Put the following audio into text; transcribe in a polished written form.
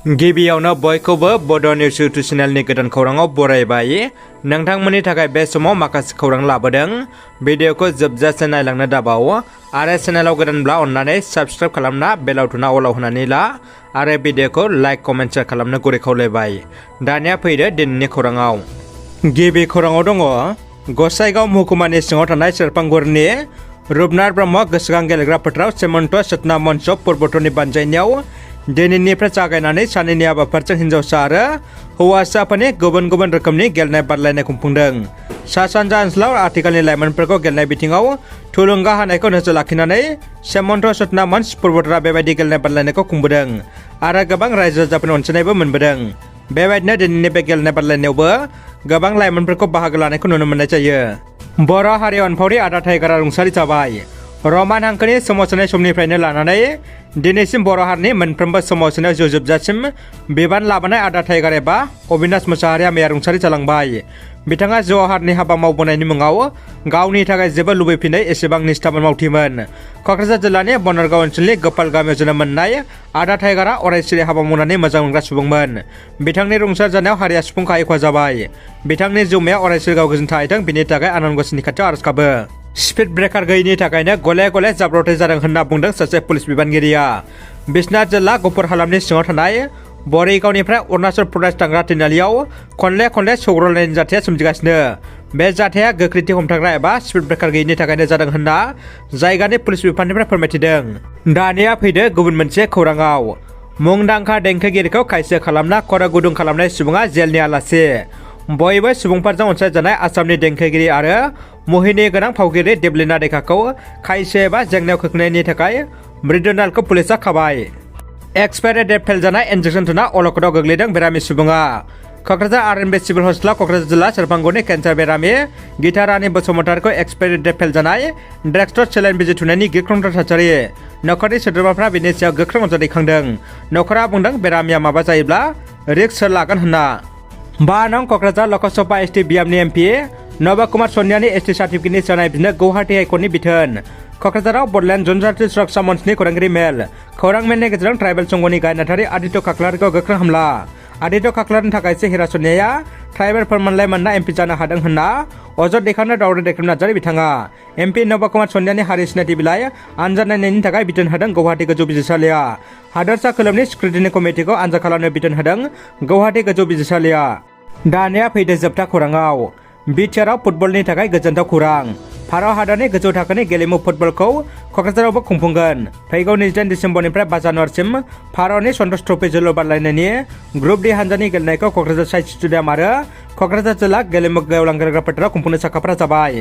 गिबियावनो बयखौबो बड' निउस इउटुब चेनेलनि गोदान खौराङाव बरायबाय। नोंथांमोननि थाखाय बे समाव माखासे खौरां लाबोदों। भिडिअखौ जोबजासे नायलांनो दाबाव आरो चेनेलाव गोदानब्ला अन्नानै साबस्क्राइब खालामना बेलाव थुना अलाव होनानै ला आरो भिडिअखौ लाइक कमेन्ट शेयार खालामनो गुरै खावलायबाय। दानिया फैदो दिनैनि खौराङाव। गिबि खौराङाव दङ गसाइगाव महकुमानि सिङाव थानाय सेरफांगुरिनि रुपनाथ ब्रह्म गोसोखां गेलेग्रा फोथाराव सेमन्त सतना मन्च पुर्बोत्तरनि बानजायनायाव दिनैनिफ्राय जागायनानै सानैनि हाबाफारिजों हिन्जावसा आरो हौवासाफोरनि गुबुन गुबुन रोखोमनि गेलेनाय बादायलायनाय खुंफुंदों। सा सानजा ओनसोलाव आथिखालनि लाइमोनफोरखौ गेलेनाय बिथिङाव थुलुंगा होनायखौ नोजोर लाखिनानै सेमन्त सतना मन्च पुर्बोत्तरा बेबायदि गेलेनाय बादायलायनायखौ खुंबोदों आरो गोबां रायजो राजाफोरनि अनसायनायबो मोनबोदों। बेबायदिनो दिनैनि बे गेलेनाय बादायलायनायावबो गोबां लाइमोनफोरखौ बाहागो लानायखौ नुनो मोननाय जायो। बर' हारि अनफावरि आदा टाइगारा रुंसारि जाबाय। रमान हांखोनि सोमावसारनाय समनिफ्रायनो लानानै दिनैसिम बर' हारिनि मोनफ्रोमबो सोमावसारनायाव जिउ जोबजासिम बिबान लाबोनाय आदा टाइगार एबा अबिनाश मोसाहारिया मैया रुंसारि जालांबाय। बिथाङा ज' हारिनि हाबा मावबोनायनि मुङाव गावनि थाखाय जेबो लुबैफिनै एसेबां निष्ठाबान मावथिमोन। क'क्राझार जिल्लानि बनरगाव ओनसोलनि गोपाल गामियाव जोनोम मोननाय आदा टाइगारा अरायसिरि हाबा मावनानै मोजां मोनग्रा सुबुंमोन। बिथांनि रुंसारि जानायाव हारिया सुफुंखायै खहा जाबाय। बिथांनि जिउमाया अरायसिरि गाव गोजोन थाहैथों बिनि थाखाय आनान गसाइनि खाथियाव आरज गाबो। स्पिड ब्रेकार गैयैनि थाखायनो गले गले जाब्रबथाय जादों होनना बुंदों सासे पुलिस बिबानगिरिया। बिश्वनाथ जिल्ला गफुर हालामनि सिङाव थानाय बरिगावनिफ्राय अरुणाचल प्रदेश थांग्रा तिनालियाव खनले खनले सौग्रावलायनायनि जाथाया सोमजिगासिनो। बे जाथाया गोख्रैथि हमथाग्रा एबा स्पिड ब्रेकार गैयैनि थाखायनो जादों होनना जायगानि पुलिस बिफाननिफ्राय फोरमायथिदों। दानिया फैदो गुबुन मोनसे खौराङाव। मुंदांखा देंखोगिरिखौ खायसो खालामना खर' गुदुं खालामनाय सुबुङा जेलनि आलासि। बयबो सुबुंफोरजों अनसायजानाय आसामनि देंखोगिरि आरो मुहिनि गोनां फावगिरि देबलिना डेकाखौ खायसो एबा जेंनायाव खोख्लैनायनि थाखाय मृदुनालखौ पुलिसा खाबाय। एक्सपायरि डेट फेल जानाय इन्जेक्सन थुना अलखदाव गोग्लैदों बेरामि सुबुङा। क'क्राझार आर.एन.बि सिभिल हस्पिटालाव क'क्राझार जिल्ला सेरफांगुरिनि केन्सार बेरामि गीता रानी बसुमतारीखौ एक्सपायरि डेट फेल जानाय ड्रागस्ट'र सेलाइन बिजि थुनायनि गिख्रंथाव थासारि। नखरनि सोद्रोमाफ्रा बिनि सायाव गोख्रों अनजाथि दैखांदों। नखरा बुंदों बेरामिया माबा जायोब्ला रिस्क सोर लागोन होनना। 5 नं क'क्राझार लकसभा एसटि बियामनि एमपि नब कुमार सनियानि एसटि सार्टिफिकेटनि सोनाय बिदिनो गुवाहाटी हाइकर्टनि बिथोन। क'क्राझाराव बड'लेण्ड जनजाति सुरक्षा मन्चनि खौरांगिरि मेल। खौरां मेलनि गेजेरजों ट्राइबेल संघनि गाहाय नेहाथारि आदित्य खाख्लारिखौ गोख्रों हामला। आदित्य खाख्लारिनि थाखायसो हिरा सनियाया ट्राइबेल फोरमानलाइ मोनना एमपि जानो हादों होनना अजद दैखांनो दावराव दैखांनो नाजारि बिथाङा। एमपि नब कुमार सनियानि हारि सिनायथि बिलाइ आनजाद नायनायनि थाखाय बिथोन होदों गुवाहाटी गोजौ बिजिरसालिया। हादोरसा खोलोबनि स्क्रुटिनि कमिटिखौ आनजाद खालामनो बिथोन होदों गुवाहाटी गोजौ बिजिरसालिया। दानिया फैदो जोबथा खौराङाव। बिटिआरआव फुटबलनि थाखाय गोजोनथाव खौरां। भारत हादरनि गोजौ थाखोनि गेलेमु फुटबलखौ क'क्राझारावबो खुंफुंगोन। फैगौ 29 दिसेम्बरनिफ्राय 5 जानुवारिसिम भारतनि सन्तोष ट्रफी जोलुर बादायलायनायनि ग्रुप डि हानजानि गेलेनायखौ क'क्राझार साइन्स स्टेडियाम आरो क'क्राझार जिल्ला गेलेमु गेवलां गेलेग्रा फोथाराव खुंफुंनो साखाफारा जाबाय।